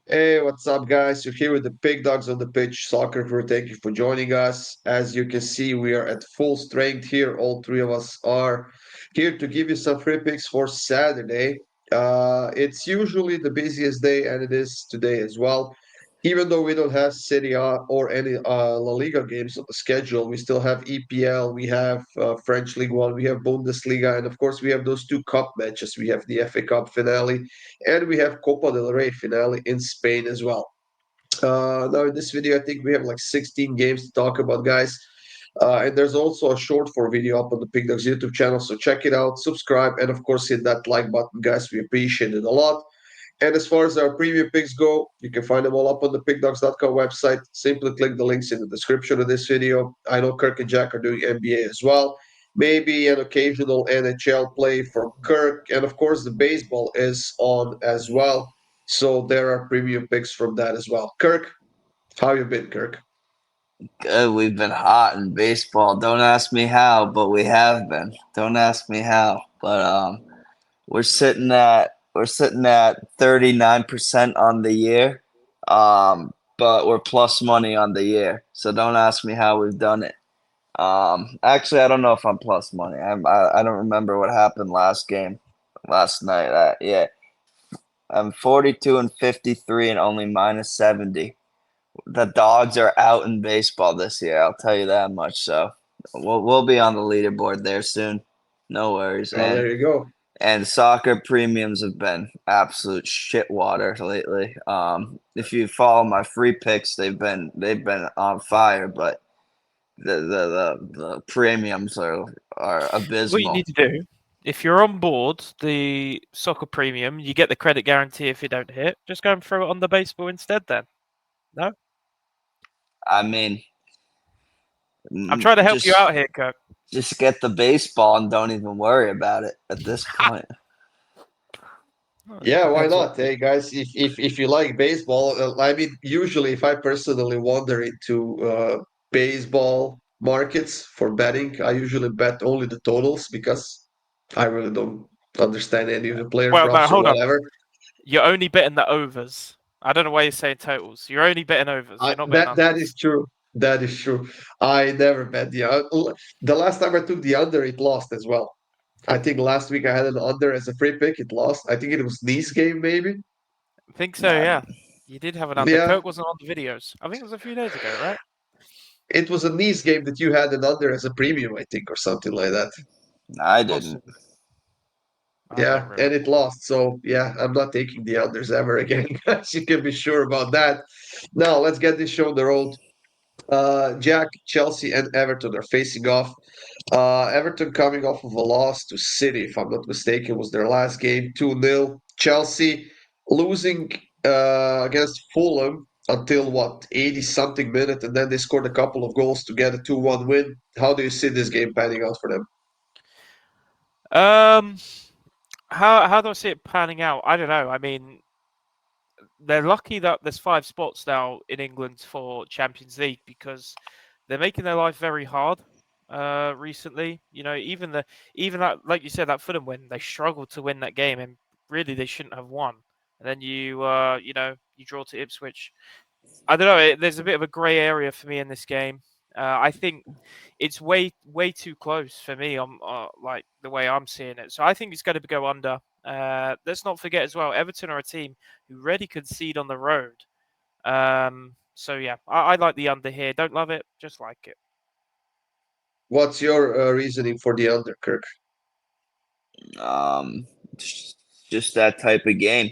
Hey, what's up, guys? You're here with the PickDawgz on the pitch soccer crew. Thank you for joining us. As you can see, we are at full strength here. All three of us are here to give you some free picks for Saturday. It's usually the busiest day, and it is today as well. Even though we don't have Serie A or any La Liga games on the schedule, we still have EPL, we have French League One, we have Bundesliga, and of course, we have those two cup matches. We have the FA Cup finale and we have Copa del Rey finale in Spain as well. Now, in this video, I think we have like 16 games to talk about, guys. And there's also a short for video up on the PickDawgz YouTube channel, so check it out, subscribe, and of course, hit that like button, guys. We appreciate it a lot. And as far as our preview picks go, you can find them all up on the PickDawgz.com website. Simply click the links in the description of this video. I know Kirk and Jack are doing NBA as well. Maybe an occasional NHL play from Kirk. And of course, the baseball is on as well. So there are preview picks from that as well. Kirk, how you been, Kirk? Good. We've been hot in baseball. Don't ask me how, but we have been. Don't ask me how. But we're sitting at 39% on the year. But we're plus money on the year. So don't ask me how we've done it. Actually, I don't know if I'm plus money. I don't remember what happened last night. Yeah, I'm 42 and 53 and only minus 70. The dogs are out in baseball this year. I'll tell you that much. So we'll be on the leaderboard there soon. No worries. Oh, And there you go. and soccer premiums have been absolute shit water lately. If you follow my free picks, they've been on fire, but the premiums are What you abysmal. need to do, if you're on board the soccer premium, you get the credit guarantee if you don't hit. Just go and throw it on the baseball instead then. No? I mean, I'm trying to help you just out here, Kirk. just get the baseball and don't even worry about it at this point. Well, it Yeah, why depends what. not? Hey guys, if you like baseball, I mean, usually if I personally wander into baseball markets for betting, I usually bet only the totals because I really don't understand any of the player Well, no, props or hold on. whatever. You're only betting the overs. I don't know why you're saying totals. You're only betting overs. You're not betting That unders. is true. That is true. I never bet the last time I took the under, it lost as well. I think last week I had an under as a free pick. It lost. I think it was Nice game maybe. I think so, Nah, yeah. You did have an under. Yeah, Kirk wasn't on the videos. I think it was a few days ago, right? it was a Nice game that you had an under as a premium, I think, or something like that. I didn't. Possibly. I don't Yeah, and remember. it lost. So yeah, I'm not taking the unders ever again. Guys. You can be sure about that. Now let's get this show on the road. Jack, Chelsea, and Everton are facing off. Everton coming off of a loss to City, if I'm not mistaken, was their last game, 2-0. Chelsea losing against Fulham until what, 80 something minute, and then they scored a couple of goals to get a 2-1 win. How do you see this game panning out for them? Um, how do I see it panning out? I don't know. I mean, they're lucky that there's 5 spots now in England for Champions League because they're making their life very hard. Recently, even that, like you said, that Fulham win, they struggled to win that game, and really they shouldn't have won. And then you draw to Ipswich. I don't know. There's a bit of a grey area for me in this game. I think it's way too close for me on like the way I'm seeing it. So I think it's going to go under. Let's not forget as well, Everton are a team who rarely concede on the road. So yeah, I like the under here. Don't love it, just like it. What's your reasoning for the under, Kirk? It's just that type of game.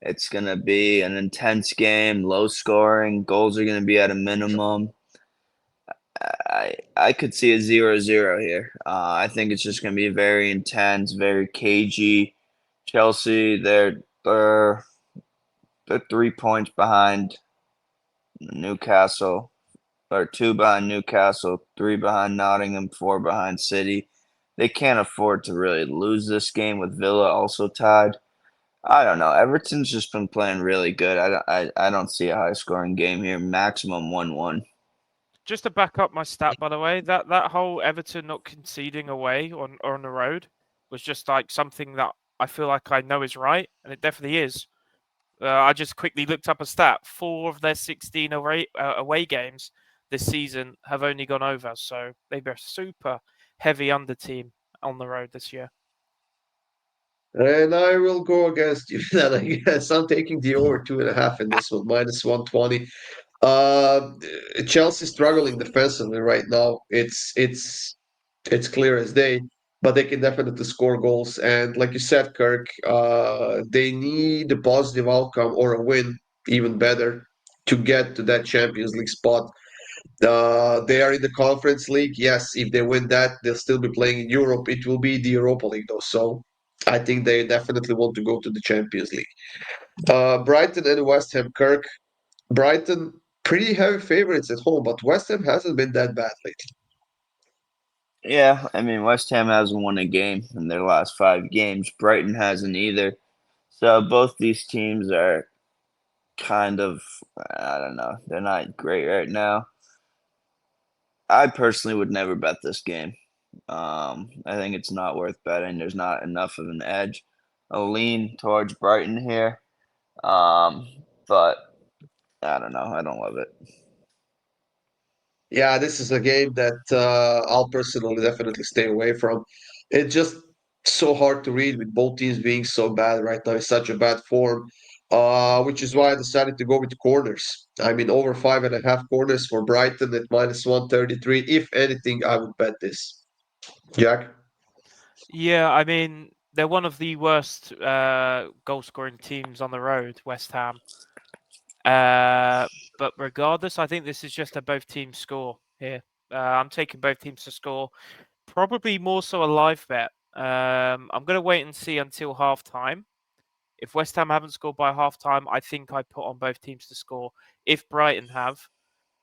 It's gonna be an intense game, low scoring. Goals are gonna be at a minimum. I could see a 0-0 here. I think it's just gonna be very intense, very cagey. Chelsea, they're 3 points behind Newcastle, or two behind Newcastle, three behind Nottingham, four behind City. They can't afford to really lose this game with Villa also tied. I don't know. Everton's just been playing really good. I don't see a high scoring game here. Maximum 1-1. Just to back up my stat, by the way, that whole Everton not conceding away on the road was just like something that I feel like I know is right, and it definitely is. I just quickly looked up a stat. 4 of their 16 away games this season have only gone over, so they've been a super heavy under team on the road this year. And I will go against you. Then I guess I'm taking the over 2.5 in this one, minus 120. Uh, Chelsea struggling defensively right now. It's clear as day, but they can definitely score goals. And like you said, Kirk, they need a positive outcome or a win, even better, to get to that Champions League spot. They are in the Conference League. Yes, if they win that, they'll still be playing in Europe. It will be the Europa League, though. So I think they definitely want to go to the Champions League. Brighton and West Ham, Kirk. Brighton, pretty heavy favorites at home, but West Ham hasn't been that bad lately. Yeah, I mean, West Ham hasn't won a game in their last 5 games. Brighton hasn't either. So both these teams are kind of, I don't know, they're not great right now. I personally would never bet this game. I think it's not worth betting. There's not enough of an edge. I'll lean towards Brighton here, but I don't know. I don't love it. Yeah, this is a game that I'll personally definitely stay away from. It's just so hard to read with both teams being so bad right now in such a bad form, which is why I decided to go with the corners. I mean, over 5.5 corners for Brighton at minus 133. If anything, I would bet this. Jack? Yeah, I mean, they're one of the worst goal scoring teams on the road, West Ham. But regardless, I think this is just a both teams score here. I'm taking both teams to score. Probably more so a live bet. I'm going to wait and see until half time. If West Ham haven't scored by half time, I think I put on both teams to score. If Brighton have,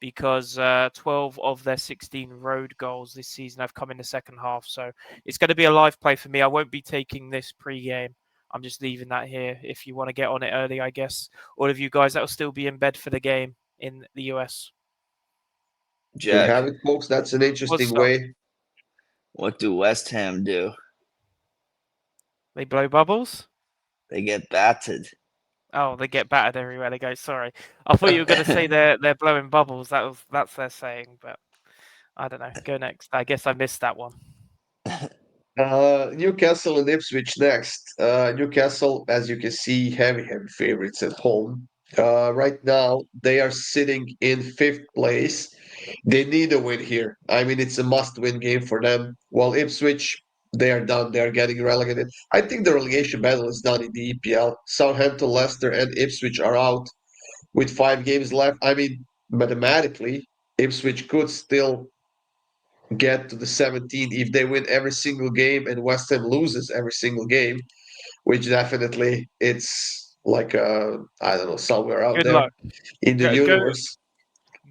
because 12 of their 16 road goals this season have come in the second half. So it's going to be a live play for me. I won't be taking this pre-game. I'm just leaving that here. If you want to get on it early, I guess. All of you guys that will still be in bed for the game in the US. You have Jack, it, folks. That's an interesting What's up? way. what do West Ham do? They blow bubbles? They get battered. Oh, they get battered everywhere they go. Sorry, I thought you were going to say they're blowing bubbles. That's their saying, but I don't know. Go next. I guess I missed that one. Newcastle and Ipswich next. Newcastle, as you can see, heavy favorites at home. Right now, they are sitting in fifth place. They need a win here. I mean, it's a must-win game for them. While Ipswich, they are done. They are getting relegated. I think the relegation battle is done in the EPL. Southampton, Leicester, and Ipswich are out with 5 games left. I mean, mathematically, Ipswich could still get to the 17 if they win every single game and West Ham loses every single game, which definitely it's like I don't know, somewhere out Good there luck. in the Go universe.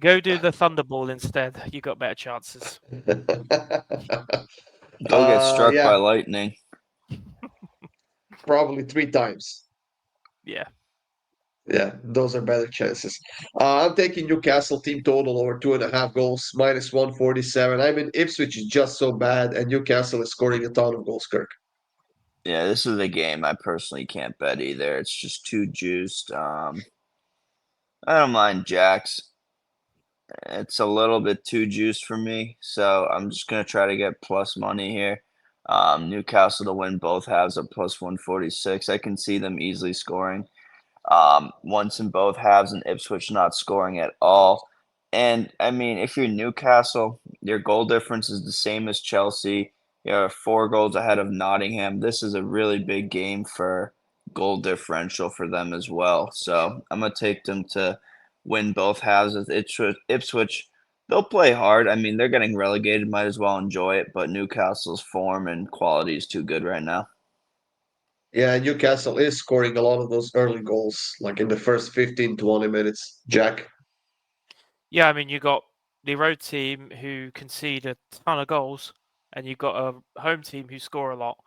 go do the Thunderball instead. You got better chances. Go get struck by Yeah, lightning. probably 3 times. Yeah. Yeah, those are better chances. I'm taking Newcastle team total over 2.5 goals, minus 147. I mean, Ipswich is just so bad, and Newcastle is scoring a ton of goals, Kirk. Yeah, this is a game I personally can't bet either. It's just too juiced. I don't mind Jacks. It's a little bit too juiced for me, so I'm just gonna try to get plus money here. Newcastle to win both halves at plus 146. I can see them easily scoring once in both halves, and Ipswich not scoring at all. And I mean, if you're Newcastle, your goal difference is the same as Chelsea. You're 4 goals ahead of Nottingham. This is a really big game for goal differential for them as well. So I'm gonna take them to win both halves with Ipswich. They'll play hard. I mean, they're getting relegated. Might as well enjoy it. But Newcastle's form and quality is too good right now. Yeah, Newcastle is scoring a lot of those early goals, like in the first 15, 20 minutes. Jack. Yeah, I mean, you got the road team who concede a ton of goals, and you've got a home team who score a lot.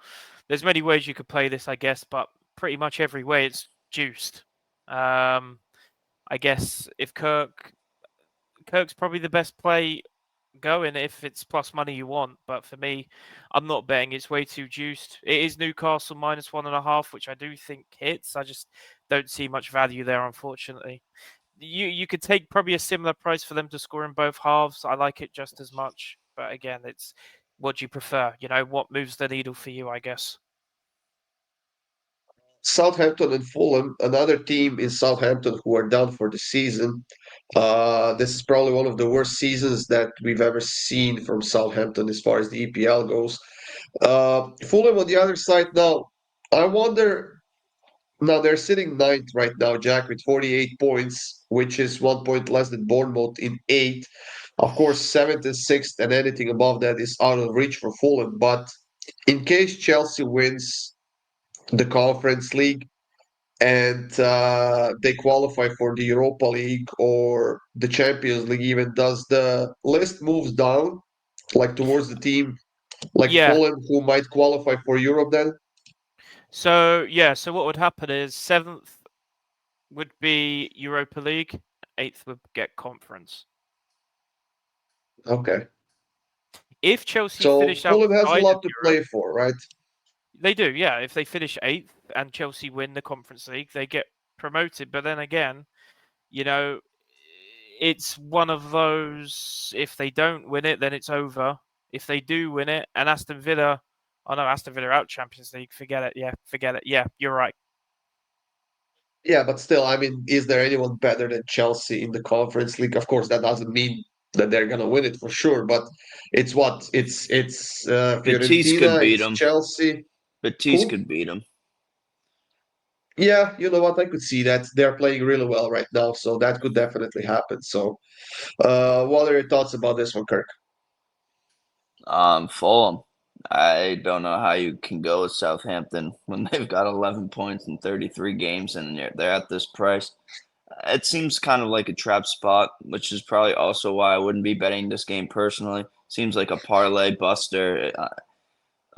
There's many ways you could play this, I guess, but pretty much every way it's juiced. I guess if Kirk's probably the best play going if it's plus money you want, but for me, I'm not betting. It's way too juiced. It is Newcastle minus 1.5, which I do think hits. I just don't see much value there, unfortunately. You could take probably a similar price for them to score in both halves. I like it just as much, but again, it's what do you prefer? What moves the needle for you, I guess. Southampton and Fulham, another team in Southampton who are done for the season. This is probably one of the worst seasons that we've ever seen from Southampton as far as the EPL goes. Fulham on the other side now. I wonder. Now they're sitting ninth right now, Jack, with 48 points, which is 1 point less than Bournemouth in eighth. Of course, seventh and sixth, and anything above that is out of reach for Fulham. But in case Chelsea wins the Conference League and they qualify for the Europa League or the Champions League, even does the list moves down, like towards the team like Yeah. Fulham who might qualify for Europe then? So what would happen is seventh would be Europa League, eighth would get Conference. Okay. If Chelsea So finish Fulham has a outside of lot to Europe, play for, right? they do, yeah. If they finish eighth and Chelsea win the Conference League, they get promoted. But then again, you know, it's one of those. If they don't win it, then it's over. If they do win it, and Aston Villa, oh no, Aston Villa out Champions League. Forget it. Yeah, forget it. Yeah, you're right. Yeah, but still, I mean, is there anyone better than Chelsea in the Conference League? Of course, that doesn't mean that they're gonna win it for sure, but it's what? It's Batiste could Fiorentina, beat it's them. Chelsea. Batiste Who? could beat them. Yeah, you know what? I could see that. They're playing really well right now, so that could definitely happen. So, what are your thoughts about this one, Kirk? Fulham. I don't know how you can go with Southampton when they've got 11 points in 33 games and they're at this price. It seems kind of like a trap spot, which is probably also why I wouldn't be betting this game personally. Seems like a parlay buster.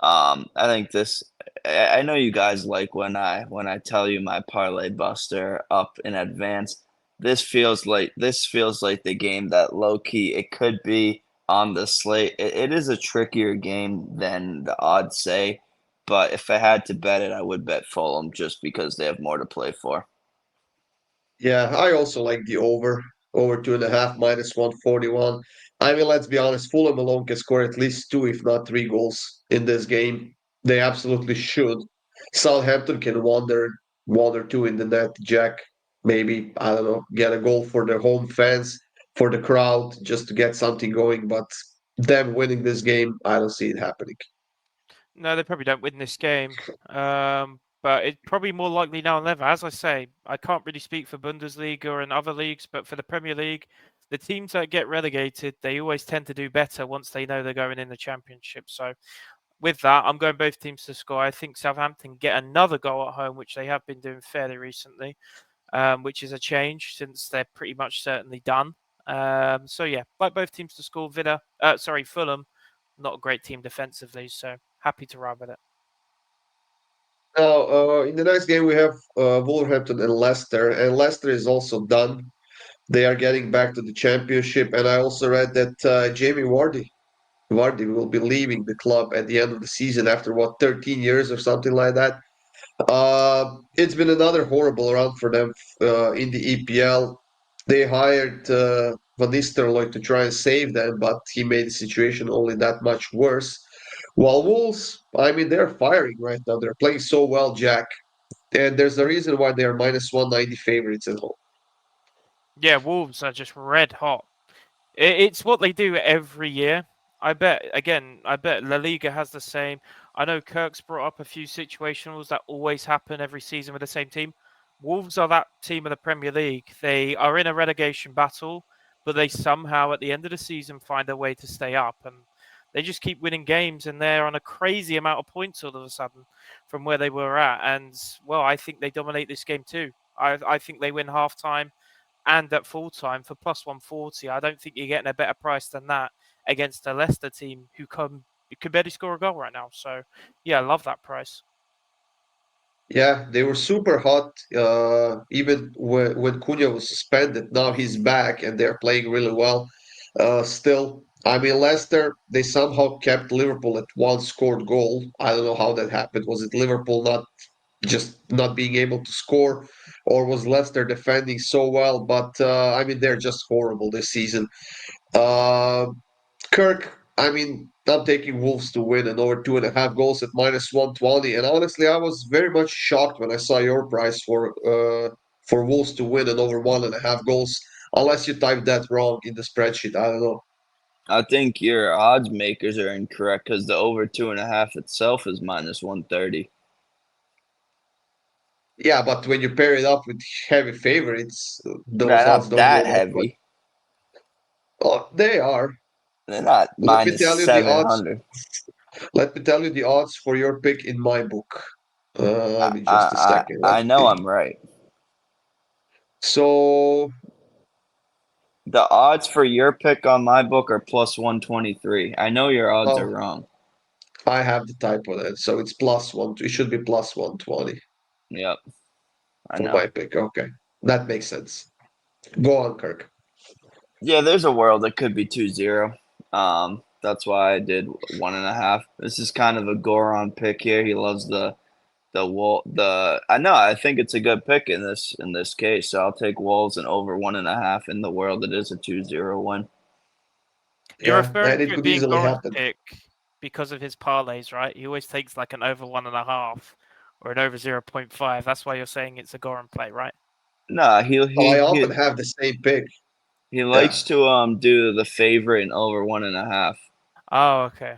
I think this. I know you guys like when I tell you my parlay buster up in advance. This feels like the game that low key it could be on the slate. It is a trickier game than the odds say, but if I had to bet it, I would bet Fulham just because they have more to play for. Yeah, I also like the over 2.5 minus 141. I mean, let's be honest, Fulham alone can score at least two, if not three goals in this game. They absolutely should. Southampton can one or two in the net, Jack. Maybe, I don't know, get a goal for the home fans, for the crowd, just to get something going. But them winning this game, I don't see it happening. No, they probably don't win this game. But it's probably more likely now than ever. As I say, I can't really speak for Bundesliga and other leagues, but for the Premier League, the teams that get relegated, they always tend to do better once they know they're going in the Championship. So with that, I'm going both teams to score. I think Southampton get another goal at home, which they have been doing fairly recently, which is a change since they're pretty much certainly done. So yeah, like both teams to score. Fulham, not a great team defensively, so happy to ride with it. Now, in the next game, we have Wolverhampton and Leicester, and Leicester is also done. They are getting back to the championship, and I also read that Jamie Vardy will be leaving the club at the end of the season after what 13 years or something like that. It's been another horrible run for them in the EPL. They hired Van Nistelrooy to try and save them, but he made the situation only that much worse. While Wolves, I mean, they're firing right now. They're playing so well, Jack, and there's a reason why they are minus 190 favorites at home. Yeah, Wolves are just red hot. It's what they do every year. I bet La Liga has the same. I know Kirk's brought up a few situationals that always happen every season with the same team. Wolves are that team of the Premier League. They are in a relegation battle, but they somehow at the end of the season find a way to stay up, and they just keep winning games, and they're on a crazy amount of points all of a sudden from where they were at. And well, I think they dominate this game too. I think they win half time and at full time for plus 140. I don't think you're getting a better price than that against a Leicester team who could barely score a goal right now. So, yeah, I love that price. Yeah, they were super hot even when Cunha was suspended. Now he's back and they're playing really well. Still, I mean, Leicester, they somehow kept Liverpool at one scored goal. I don't know how that happened. Was it Liverpool not? just not being able to score, or was Leicester defending so well? But I mean, they're just horrible this season. Uh, Kirk, I mean, I'm taking Wolves to win and over 2.5 goals at -120. And honestly, I was very much shocked when I saw your price for Wolves to win and over 1.5 goals. Unless you typed that wrong in the spreadsheet, I don't know. I think your odds makers are incorrect because the over 2.5 itself is -130. Yeah, but when you pair it up with heavy favorites, those Nah, odds not don't go that that way. heavy. Oh, they are. They're not Let me minus tell you the odds. 700. Let me tell you the odds for your pick in my book. I, Give me I, just a second. I Let's know see. I'm right. So The odds for your pick on my book are +123. I know your odds are oh, wrong. I have the typo then. So it's plus one. It should be plus 120 Yep, I for know. my pick. Okay. That makes sense. Go on, Kirk. Yeah, there's a world that could be 2-0. That's why I did 1.5. This is kind of a Goron pick here. He loves the wall. The I know. I think it's a good pick in this case. So I'll take Wolves and over 1.5 in the world. It is a 2-0 win. You're Yeah, referring and it to it could being easily Goran's happen. pick because of his parlays, right? He always takes like an over 1.5 or an over 0.5. That's why you're saying it's a Goran play, right? No, Well, I often have the same pick. he Yeah. likes to do the favorite and over 1.5, Oh, okay.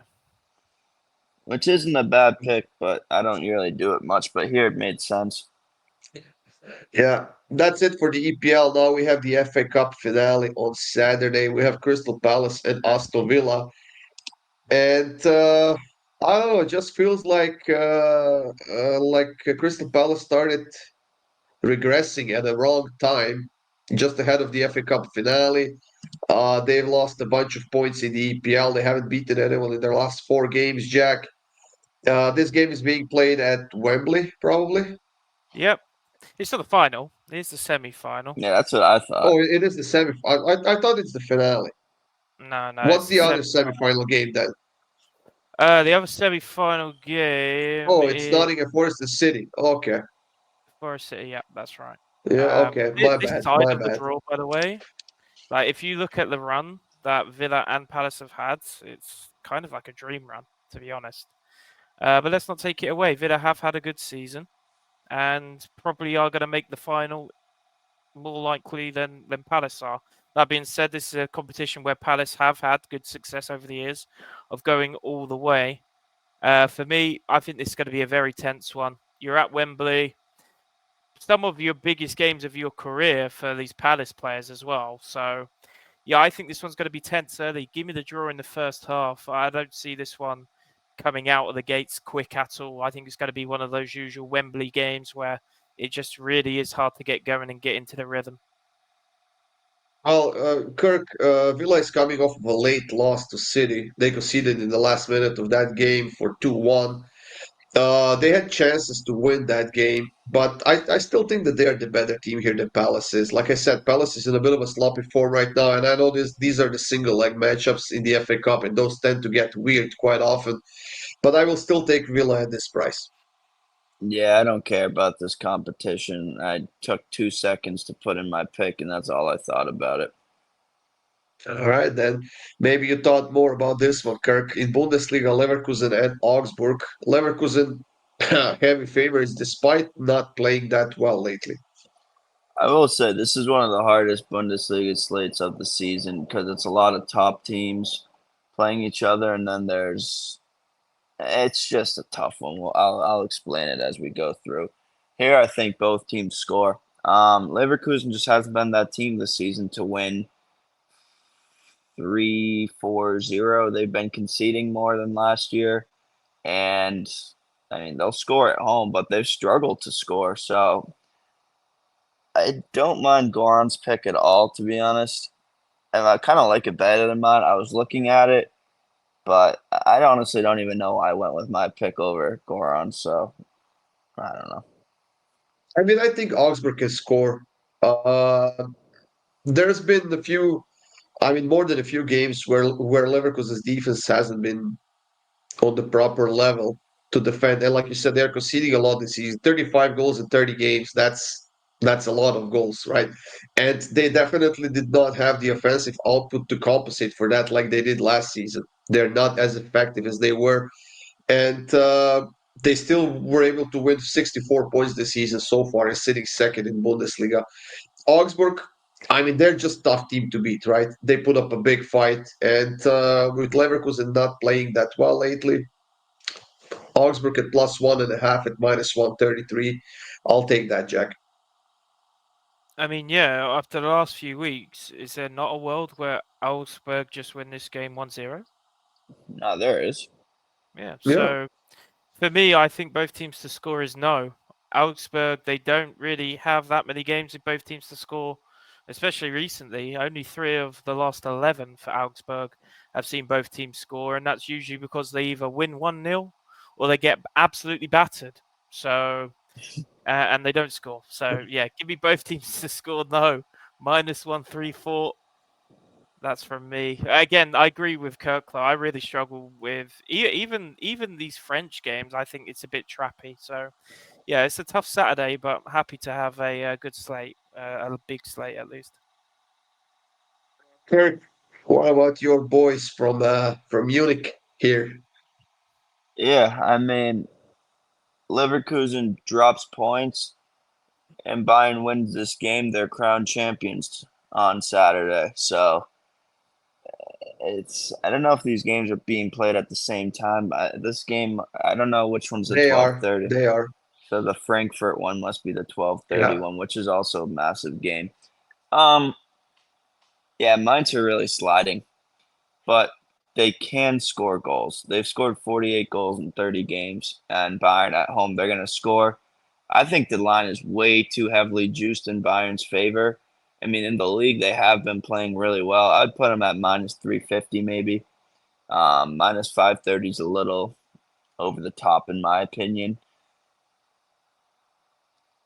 which isn't a bad pick, but I don't really do it much. But here it made sense. Yeah. That's it for the EPL. Now we have the FA Cup finale on Saturday. We have Crystal Palace and Aston Villa. And I don't know, it just feels like Crystal Palace started regressing at the wrong time, just ahead of the FA Cup finale. They've lost a bunch of points in the EPL. They haven't beaten anyone in their last 4 games, Jack. This game is being played at Wembley, probably. Yep. It's not the final. It's the semi-final. Yeah, that's what I thought. Oh, it is the semi. I thought it's the finale. No, What's it's the the other semi-final. semi-final game then? The other semi-final game Oh, it's is Nottingham Forest and City. Okay. Forest City. Yeah, that's right. Yeah, okay. My This bad. side My of the bad. draw, by the way, like if you look at the run that Villa and Palace have had, it's kind of like a dream run, to be honest. But let's not take it away. Villa have had a good season and probably are going to make the final more likely than Palace are. That being said, this is a competition where Palace have had good success over the years of going all the way. For me, I think this is going to be a very tense one. You're at Wembley, some of your biggest games of your career for these Palace players as well. So, yeah, I think this one's going to be tense early. Give me the draw in the first half. I don't see this one coming out of the gates quick at all. I think it's going to be one of those usual Wembley games where it just really is hard to get going and get into the rhythm. Well, Kirk, Villa is coming off of a late loss to City. They conceded in the last minute of that game for 2-1. They had chances to win that game, but I still think that they are the better team here than Palace is. Like I said, Palace is in a bit of a sloppy form right now, and I know these are the single leg matchups in the FA Cup, and those tend to get weird quite often. But I will still take Villa at this price. Yeah, I don't care about this competition. I took 2 seconds to put in my pick, and that's all I thought about it. All right, then maybe you thought more about this one, Kirk. In Bundesliga, Leverkusen and Augsburg. Leverkusen heavy favorites despite not playing that well lately. I will say this is one of the hardest Bundesliga slates of the season because it's a lot of top teams playing each other, and then there's it's just a tough one. Well, I'll explain it as we go through. Here, I think both teams score. Leverkusen just hasn't been that team this season to win 3-4-0. They've been conceding more than last year, and I mean they'll score at home, but they've struggled to score. So I don't mind Goran's pick at all, to be honest. And I kind of like it better than mine. I was looking at it, but I honestly don't even know why I went with my pick over Goran. So I don't know. I mean, I think Augsburg can score. Uh, there's been a few, I mean, more than a few games where Leverkusen's defense hasn't been on the proper level. to defend. And like you said, they're conceding a lot this season. 35 goals in 30 games. That's a lot of goals, right? And they definitely did not have the offensive output to compensate for that like they did last season. They're not as effective as they were. And they still were able to win 64 points this season so far and sitting second in Bundesliga. Augsburg, I mean, they're just tough team to beat, right? They put up a big fight. And with Leverkusen not playing that well lately, Augsburg at +1.5 at -133. I'll take that, Jack. I mean, yeah, after the last few weeks, is there not a world where Augsburg just win this game 1-0? No, there is. Yeah, Yeah. so for me, I think both teams to score is no. Augsburg, they don't really have that many games with both teams to score, especially recently. Only 3 of the last 11 for Augsburg have seen both teams score, and that's usually because they either win 1-0 or they get absolutely battered. So, and they don't score. So, yeah, give me both teams to score no. -134. That's from me. Again, I agree with Kirk, though. I really struggle with even these French games. I think it's a bit trappy. So, yeah, it's a tough Saturday, but I'm happy to have a good slate, a big slate at least. Kirk, what about your boys from Munich here? Yeah, I mean, Leverkusen drops points and Bayern wins this game. They're crowned champions on Saturday. So I don't know if these games are being played at the same time. This game, I don't know which one's the They are. 12:30. They are. So the Frankfurt one must be the 12:30 Yeah. one, which is also a massive game. Um, yeah, Mainz are really sliding, but they can score goals. They've scored 48 goals in 30 games, and Bayern at home, they're going to score. I think the line is way too heavily juiced in Bayern's favor. I mean, in the league, they have been playing really well. I'd put them at -350 maybe. -530 is a little over the top in my opinion.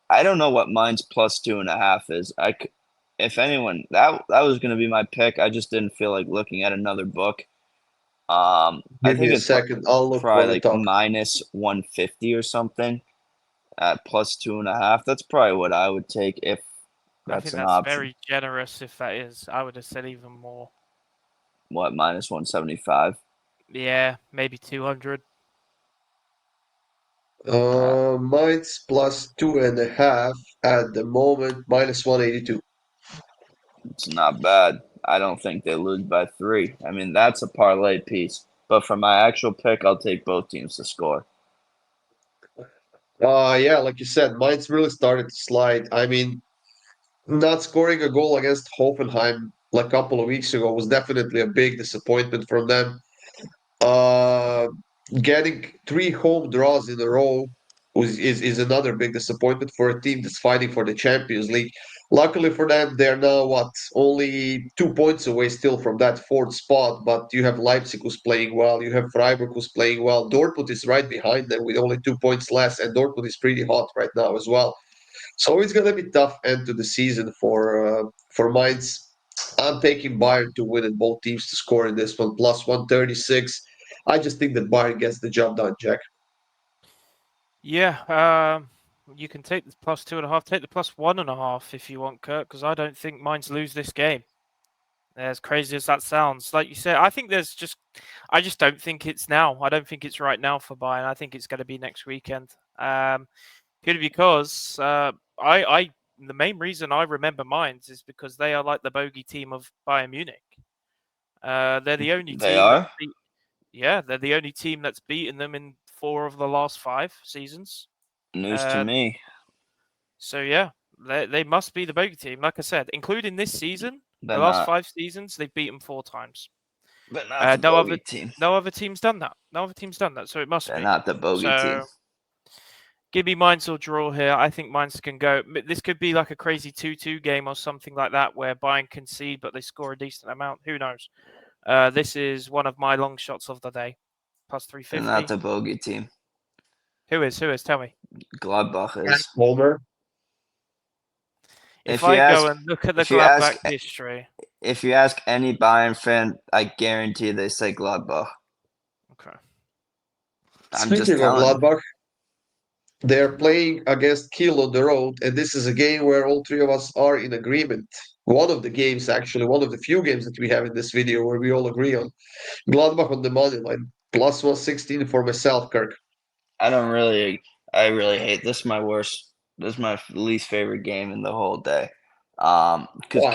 I don't know what mine's +2.5 is. If anyone, that was going to be my pick. I just didn't feel like looking at another book. I Give me think a it's second. I'll look for probably the like top. -150 or something at +2.5. That's probably what I would take if I that's think an that's option. very generous. If that is, I would have said even more. What, -175? Yeah, maybe 200. Uh, Mine's +2.5 at the moment, -182. it's not bad. I don't think they lose by 3. I mean, that's a parlay piece. But for my actual pick, I'll take both teams to score. Yeah, like you said, mine's really started to slide. I mean, not scoring a goal against Hoffenheim like a couple of weeks ago was definitely a big disappointment from them. Uh, Getting 3 home draws in a row is another big disappointment for a team that's fighting for the Champions League. Luckily for them, they're now only 2 points away still from that fourth spot. But you have Leipzig who's playing well, you have Freiburg who's playing well. Dortmund is right behind them with only 2 points less, and Dortmund is pretty hot right now as well. So it's gonna be tough end to the season for Mainz. I'm taking Bayern to win and both teams to score in this one, +136. I just think that Bayern gets the job done, Jack. Yeah, you can take the +2.5. Take the +1.5 if you want, Kurt, because I don't think Mainz lose this game. As crazy as that sounds, like you said, I just don't think it's now. I don't think it's right now for Bayern. I think it's going to be next weekend. Purely because the main reason I remember Mainz is because they are like the bogey team of Bayern Munich. They're the only They team are? they're the only team that's beaten them in 4 of the last 5 seasons. News to Uh, me. so yeah, they must be the bogey team. Like I said, including this season, the They're last not. 5 seasons they've beaten 4 times. They're not the No bogey other team. no other team's done that. No other team's done that. So it must They're be. not the bogey team. So give me Mainz or draw here. I think Mainz can go. This could be like a crazy 2-2 game or something like that where Bayern concede but they score a decent amount. Who knows? This is one of my long shots of the day. They're not +350. the bogey team. Who is? Tell me. Gladbach is. Homer. If If you I go ask, and look at the if you ask, Gladbach history. if you ask any Bayern fan, I guarantee they say Gladbach. Okay. I'm just Speaking of telling you. Gladbach, they're playing against Kiel on the road, and this is a game where all three of us are in agreement. One of the games, actually, one of the few games that we have in this video where we all agree on. Gladbach on the money line, plus 116 for myself, Kirk. I don't really. I really hate this. Is my worst. This is my least favorite game in the whole day. Because Why?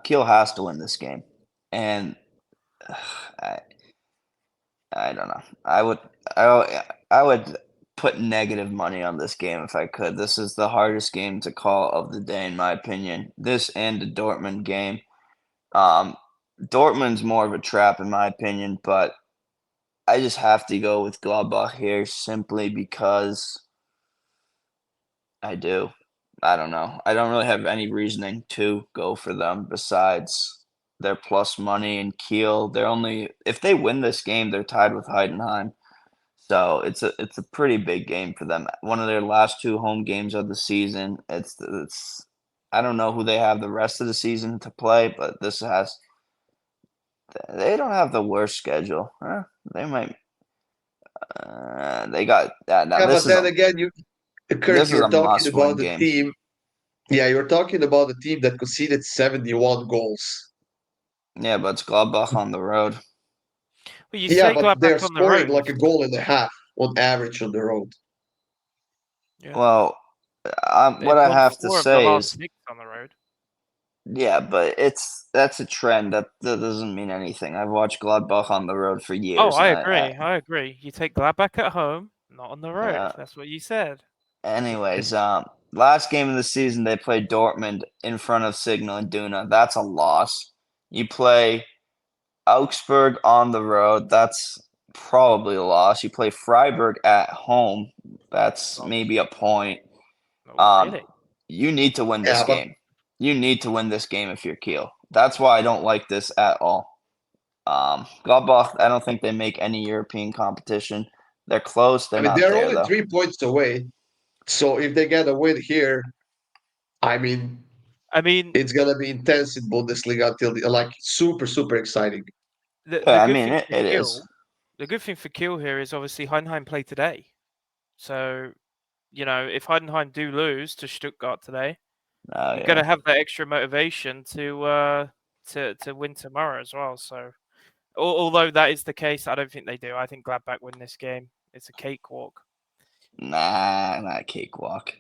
Kiel has to win this game, and I I don't know. I would put negative money on this game if I could. This is the hardest game to call of the day, in my opinion. This and the Dortmund game. Um, Dortmund's more of a trap, in my opinion, but I just have to go with Gladbach here simply because I do. I don't know. I don't really have any reasoning to go for them besides their plus money and Kiel. They're only if they win this game, they're tied with Heidenheim. So it's a pretty big game for them. One of their last two home games of the season. It's I don't know who they have the rest of the season to play, but this has they don't have the worst schedule. They might. They got that now. Yeah, but then again, Kirk, This is you're a talking must-win about the game. team. Yeah, you're talking about the team that conceded 71 goals. Yeah, but it's Gladbach on the road. Well, you Yeah, say but they're Gladbach on the scoring road. like a goal and a half on average on the road. Yeah. Well, what They've I won have to 4 of the say last is, 6 on the road. yeah, but that's a trend. That doesn't mean anything. I've watched Gladbach on the road for Oh, years, I and agree. I agree. You take Gladbach at home, not on the road. yeah. That's what you said. Anyways, last game of the season they played Dortmund in front of Signal and Duna. That's a loss. You play Augsburg on the road. That's probably a loss. You play Freiburg at home. That's Not, maybe a point. not Um, really. you need to win this Yeah, but game. You need to win this game if you're Kiel. That's why I don't like this at all. Gladbach, I don't think they make any European competition. They're close. I They're mean, not they're there only though. 3 points away. So if they get a win here, I mean, I mean, it's gonna be intense in Bundesliga until like super, super exciting. the Yeah, I good mean thing for it is. Kiel, the good thing for Kiel here is obviously Heidenheim play today. So, if Heidenheim do lose to Stuttgart today, Oh you're yeah. gonna have that extra motivation to win tomorrow as well. So, although that is the case, I don't think they do. I think Gladbach win this game. It's a cakewalk. Nah, not cakewalk.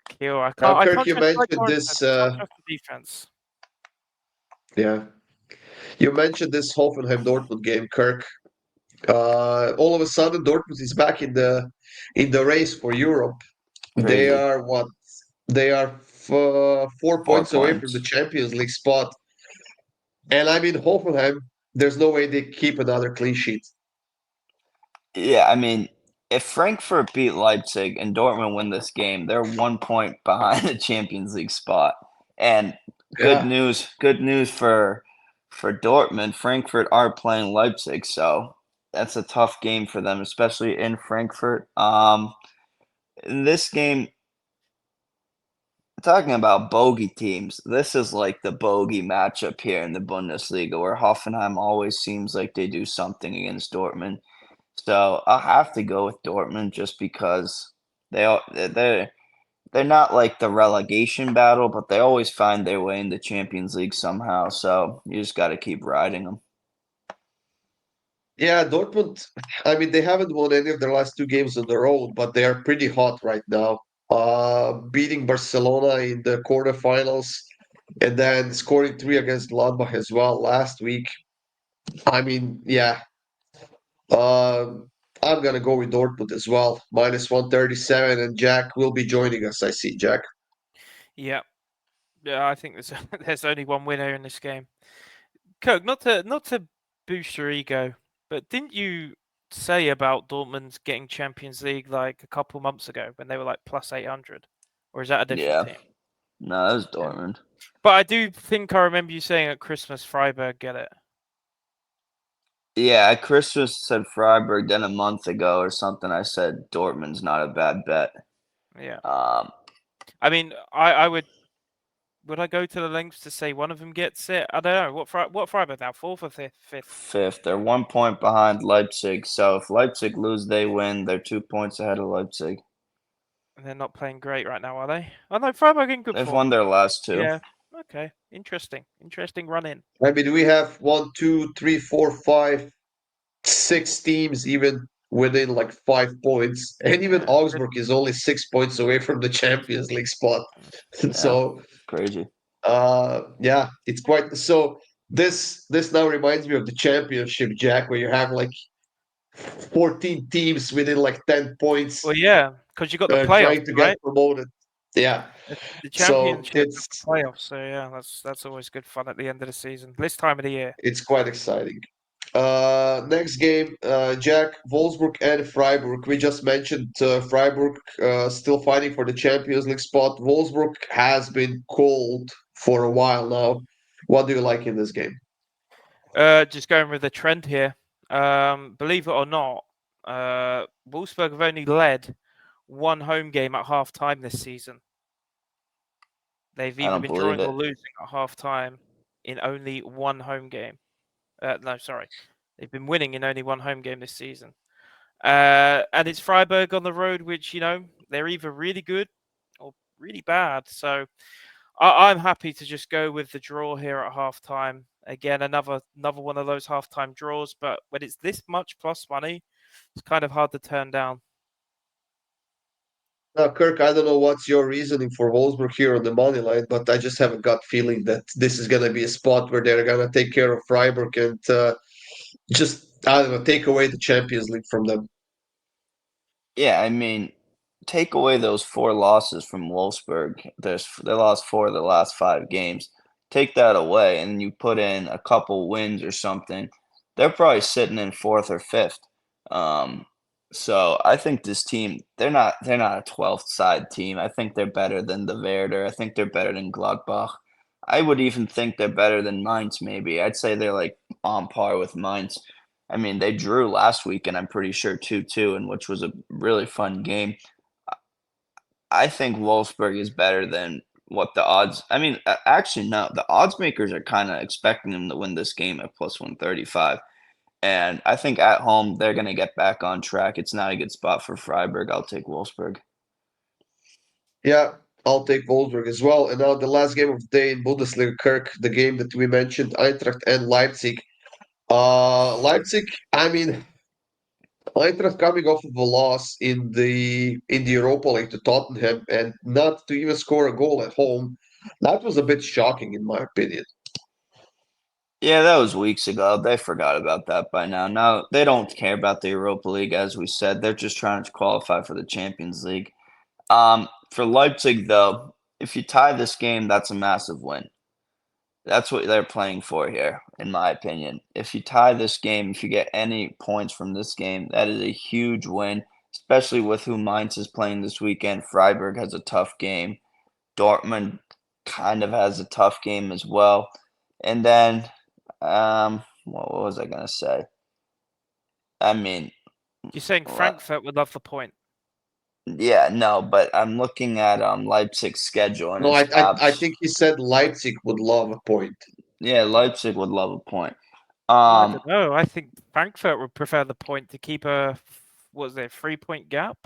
Kiel, I Now, can't. I Kirk, can't you trust Mike mentioned Lawrenson. this. Can't trust the defense. Yeah, you mentioned this Hoffenheim Dortmund game, Kirk. All of a sudden, Dortmund is back in the race for Europe. They Crazy. are what? They are 4 points away from the 4 points. Champions League spot. And I mean, Hoffenheim, there's no way they keep another clean sheet. Yeah, I mean, if Frankfurt beat Leipzig and Dortmund win this game, they're 1 point behind the Champions League spot. And Yeah. good news for Dortmund. Frankfurt are playing Leipzig, so that's a tough game for them, especially in Frankfurt. In this game, talking about bogey teams, this is like the bogey matchup here in the Bundesliga, where Hoffenheim always seems like they do something against Dortmund. So I'll have to go with Dortmund just because they're not like the relegation battle, but they always find their way in the Champions League somehow. So you just got to keep riding them. Yeah, Dortmund, I mean, they haven't won any of their last two games on their own, but they are pretty hot right now. Beating Barcelona in the quarterfinals and then scoring three against Gladbach as well last week. I mean, yeah, I'm gonna go with Dortmund as well, minus 137, and Jack will be joining us. I see Jack. Yeah, yeah. I think there's there's only one winner in this game. Kirk, not to boost your ego, but didn't you say about Dortmund getting Champions League like a couple months ago when they were like plus 800, or is that a different Yeah, team? no, that was Yeah. Dortmund. But I do think I remember you saying at Christmas Freiburg get it. Yeah, at Christmas said Freiburg. Then a month ago or something, I said Dortmund's not a bad bet. Yeah. Um, I mean, I would would I go to the lengths to say one of them gets it? I don't know. What Freiburg now? Fourth or fifth? Fifth. They're 1 point behind Leipzig. So if Leipzig lose, they win. They're 2 points ahead of Leipzig. They're not playing great right now, are they? Oh no, Freiburg in good They've form. won their last two. Yeah. Okay. Interesting. Interesting run in. I mean, we have one, two, three, four, five, six teams even within like 5 points, and even Yeah. Augsburg is only 6 points away from the Champions League spot. Yeah, So, crazy. yeah, it's quite so. This now reminds me of the Championship, Jack, where you have like 14 teams within like 10 points Well, yeah, because you got the playoffs, trying to get right? promoted. Yeah, The so championship of the playoffs. So yeah, that's always good fun at the end of the season. This time of the year. it's quite exciting. Next game, Jack, Wolfsburg and Freiburg. We just mentioned Freiburg still fighting for the Champions League spot. Wolfsburg has been cold for a while now. What do you like in this game? Just going with the trend here. Believe it or not, Wolfsburg have only led one home game at half time this season. They've I either don't been believe drawing or it. losing at half time in only one home game. No, sorry. They've been winning in only one home game this season. And it's Freiburg on the road, which, they're either really good or really bad. So I'm happy to just go with the draw here at halftime. Again, another one of those halftime draws, but when it's this much plus money, it's kind of hard to turn down. Now, Kirk, I don't know what's your reasoning for Wolfsburg here on the money line, but I just have a gut feeling that this is going to be a spot where they're going to take care of Freiburg and just, I don't know, take away the Champions League from them. Yeah, I mean, take away those 4 losses from Wolfsburg. They lost 4 of the last 5 games. Take that away, and you put in a couple wins or something. They're probably sitting in fourth or fifth. Um, so I think this team, they're not a 12th side team. I think they're better than the Werder. I think they're better than Gladbach. I would even think they're better than Mainz. Maybe I'd say they're like on par with Mainz. I mean, they drew last week, and I'm pretty sure 2-2, and which was a really fun game. I think Wolfsburg is better than what the odds. I mean, actually, no. The odds makers are kind of expecting them to win this game at plus 135, and I think at home they're going to get back on track. It's not a good spot for Freiburg. I'll take Wolfsburg. Yeah, I'll take Wolfsburg as well. And now the last game of the day in Bundesliga, Kirk, the game that we mentioned, Eintracht and Leipzig. Leipzig, I mean, Eintracht coming off of a loss in the Europa League to Tottenham and not to even score a goal at home. That was a bit shocking, in my opinion. Yeah, that was weeks ago. They forgot about that by now. Now they don't care about the Europa League, as we said. They're just trying to qualify for the Champions League. For Leipzig, though, if you tie this game, that's a massive win. That's what they're playing for here, in my opinion. If you tie this game, if you get any points from this game, that is a huge win, especially with who Mainz is playing this weekend. Freiburg has a tough game. Dortmund kind of has a tough game as well. And then, what was I gonna say? I mean, You're saying le- Frankfurt would love the point. yeah, no, but I'm looking at Leipzig's schedule, and No, it's I think he said Leipzig would love a point. yeah, Leipzig would love a point. Well, I Um, don't know. I think Frankfurt would prefer the point to keep what was there, 3 point gap?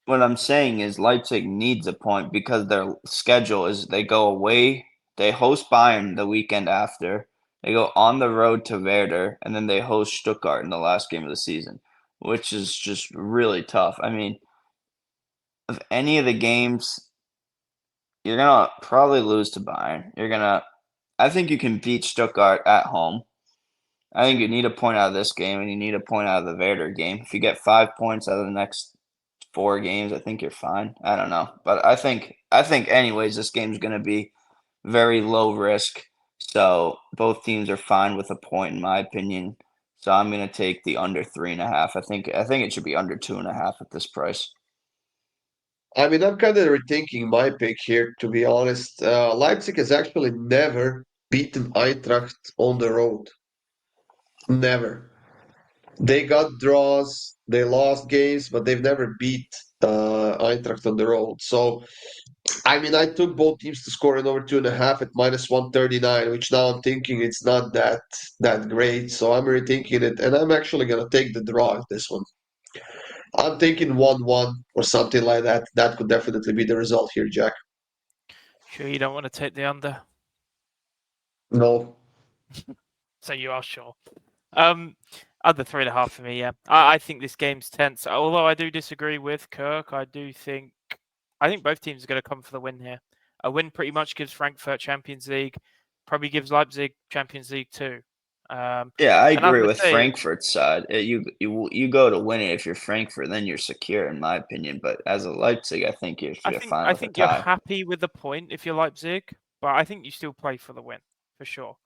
What I'm saying is Leipzig needs a point because their schedule is they go away, they host Bayern the weekend after, they go on the road to Werder, and then they host Stuttgart in the last game of the season, which is just really tough. I mean, of any of the games, you're gonna probably lose to Bayern. I think you can beat Stuttgart at home. I think you need a point out of this game, and you need a point out of the Werder game. If you get 5 points out of the next 4 games, I think you're fine. I don't know, but I think anyways, this game's gonna be very low risk. So both teams are fine with a point, in my opinion. So I'm gonna take the under 3.5. I think it should be under 2.5 at this price. I mean, I'm kind of rethinking my pick here, to be honest. Leipzig has actually never beaten Eintracht on the road. Never. They got draws, they lost games, but they've never beat Eintracht on the road. So I mean, I took both teams to score in over 2.5 at -139, which now I'm thinking it's not that great. So I'm rethinking it, and I'm actually gonna take the draw in this one. I'm thinking 1-1 or something like that. That could definitely be the result here, Jack. Sure, you don't want to take the under, No. so you are sure. Under 3.5 for me. Yeah, I think this game's tense. Although I do disagree with Kirk, I think both teams are going to come for the win here. A win pretty much gives Frankfurt Champions League, probably gives Leipzig Champions League too. Yeah, I And as agree I with say, Frankfurt's side. You go to win it if you're Frankfurt, then you're secure, in my opinion. But as a Leipzig, I think you're fine I with a think you're tie. happy with the point if you're Leipzig, but I think you still play for the win for sure.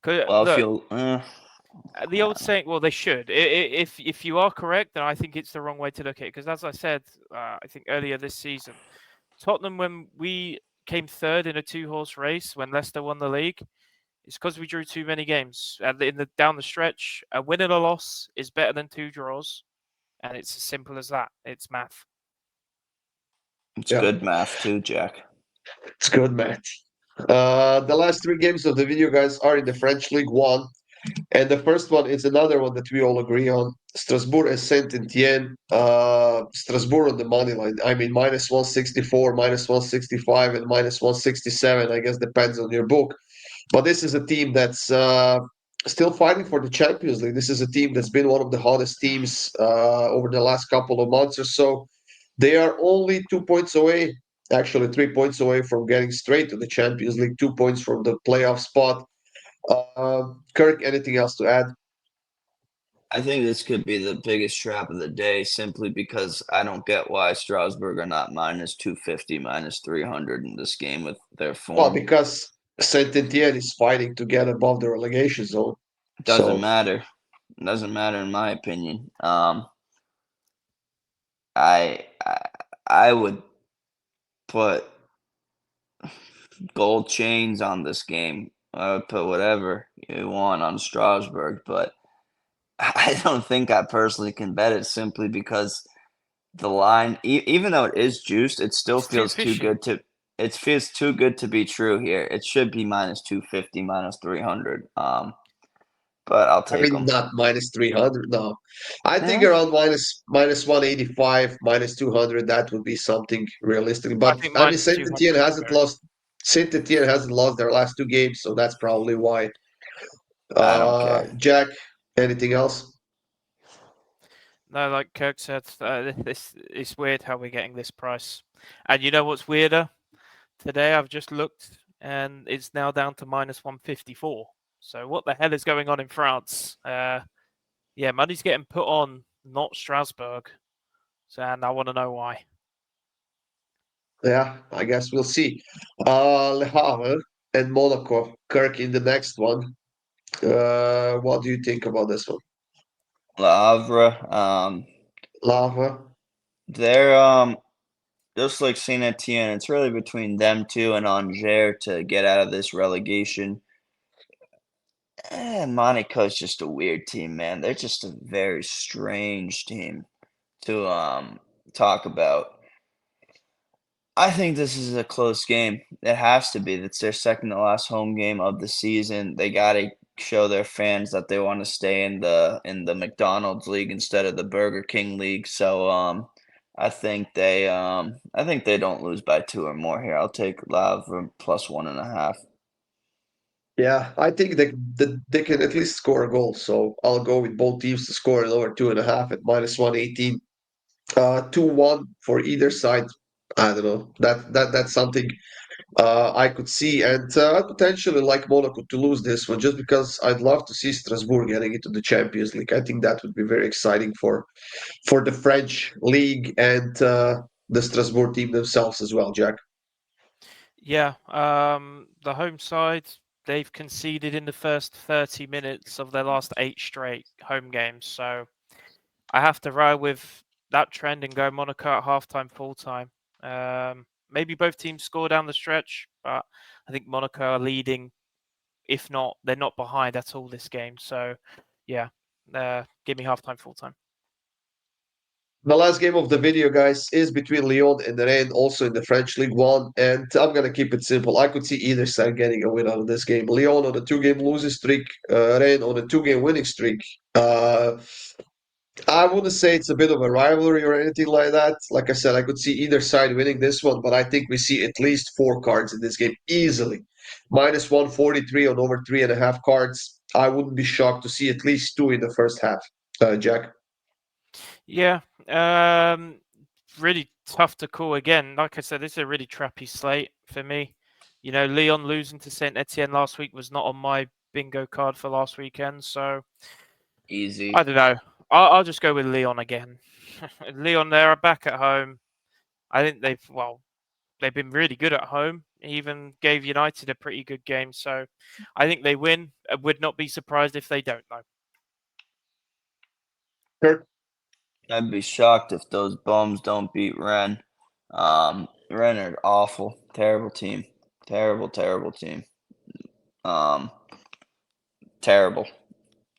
'Cause, Well, if look, you the old saying, well, they should. If you are correct, then I think it's the wrong way to look at it. Because as I said, I think earlier this season, Tottenham, when we came third in a two-horse race when Leicester won the league, it's because we drew too many games. Down the stretch, a win and a loss is better than two draws, and it's as simple as that. It's math. it's Yeah, good math too, Jack. it's good, Matt. The last three games of the video, guys, are in the French League One. And the first one is another one that we all agree on. Strasbourg and Saint Etienne. Strasbourg on the money line. I mean, -164, -165, and -167. I guess depends on your book. But this is a team that's still fighting for the Champions League. This is a team that's been one of the hottest teams over the last couple of months or so. They are only 2 points away, actually 3 points away from getting straight to the Champions League, 2 points from the playoff spot. Kirk, anything else to add? I think this could be the biggest trap of the day, simply because I don't get why Strasbourg are not -250, -300 in this game with their Well, form. because Saint Etienne is fighting to get above the relegation zone. Doesn't So, matter. Doesn't matter in my opinion. I would put gold chains on this game. I would put whatever you want on Strasbourg, but I don't think I personally can bet it, simply because the line, even though it is juiced, it still It's too feels too fishy. good to. It feels too good to be true here. It should be -250, -300. But I'll I take mean, them. not -300. No, I think Eh, around minus 185, -200. That would be something realistic. I But think I mean, minus Saint 200 Etienne is hasn't fair. lost. Saint Etienne hasn't lost their last two games, so that's probably why. I don't care. Jack, anything else? No, like Kirk said, this it's weird how we're getting this price. And you know what's weirder? Today I've just looked, and it's now down to -154. So what the hell is going on in France? Yeah, money's getting put on, not Strasbourg. So, and I want to know why. Yeah, I guess we'll see. Le Havre and Monaco. Kirk in the next one. What do you think about this one? Le Havre, Le Havre? they're just like Saint Etienne. It's really between them two and Angers to get out of this relegation. Monaco's just a weird team, man. They're just a very strange team to talk about. I think this is a close game. It has to be. It's their second to last home game of the season. They gotta show their fans that they want to stay in the McDonald's league instead of the Burger King league. So I think they don't lose by two or more here. I'll take Lavre +1.5. Yeah, I think they can at least score a goal. So I'll go with both teams to score in over 2.5 at -118. 2-1 for either side. I don't know. That's something I could see, and I potentially like Monaco to lose this one, just because I'd love to see Strasbourg getting into the Champions League. I think that would be very exciting for the French league and the Strasbourg team themselves as well, Jack. Yeah, the home side, they've conceded in the first 30 minutes of their last 8 straight home games. So I have to ride with that trend and go Monaco at halftime, full time. Maybe both teams score down the stretch, but I think Monaco are leading. If not, they're not behind at all this game. So, yeah, give me halftime, full time. The last game of the video, guys, is between Lyon and Rennes, also in the French League One. And I'm gonna keep it simple. I could see either side getting a win out of this game. Lyon on a two-game losing streak, Rennes on a two-game winning streak. Uh, I wouldn't say it's a bit of a rivalry or anything like that. Like I said, I could see either side winning this one, but I think we see at least four cards in this game easily. Minus 143 on over 3.5 cards. I wouldn't be shocked to see at least two in the first half. Jack. Yeah, really tough to call again. Like I said, this is a really trappy slate for me. You know, Leon losing to Saint Etienne last week was not on my bingo card for last weekend, so Easy. I don't know. I'll just go with Leon again. Leon, they're back at home. I think they've been really good at home. Even gave United a pretty good game, so I think they win. I would not be surprised if they don't, though. Kurt? I'd be shocked if those bums don't beat Ren. Ren are awful, terrible team, terrible team. Um, Terrible,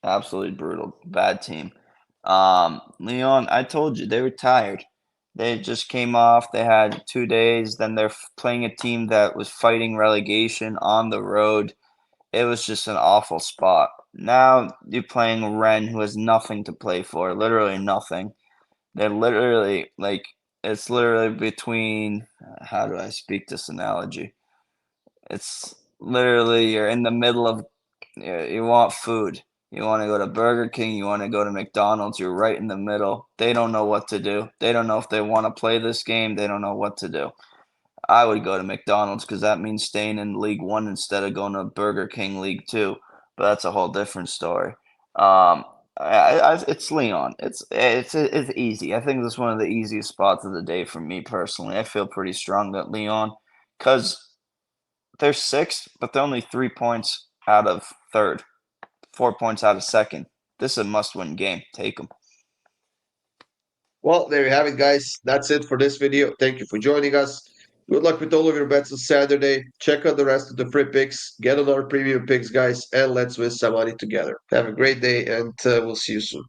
absolutely brutal, bad team. Leon, I told you they were tired. They just came off. They had 2 days. Then they're playing a team that was fighting relegation on the road. It was just an awful spot. Now you're playing Ren, who has nothing to play for, literally nothing. They're literally like it's literally between. How do I speak this analogy? It's literally you're in the middle of. You want food. You want to go to Burger King. You want to go to McDonald's. You're right in the middle. They don't know what to do. They don't know if they want to play this game. They don't know what to do. I would go to McDonald's because that means staying in League One instead of going to Burger King League Two. But that's a whole different story. It's Leon. It's easy. I think this is one of the easiest spots of the day for me personally. I feel pretty strong that Leon, because they're sixth, but they're only 3 points out of third, 4 points out of second. This is a must-win game. Take them. Well, there you have it, guys. That's it for this video. Thank you for joining us. Good luck with all of your bets on Saturday. Check out the rest of the free picks. Get on our premium picks, guys, and let's win some money together. Have a great day, and we'll see you soon.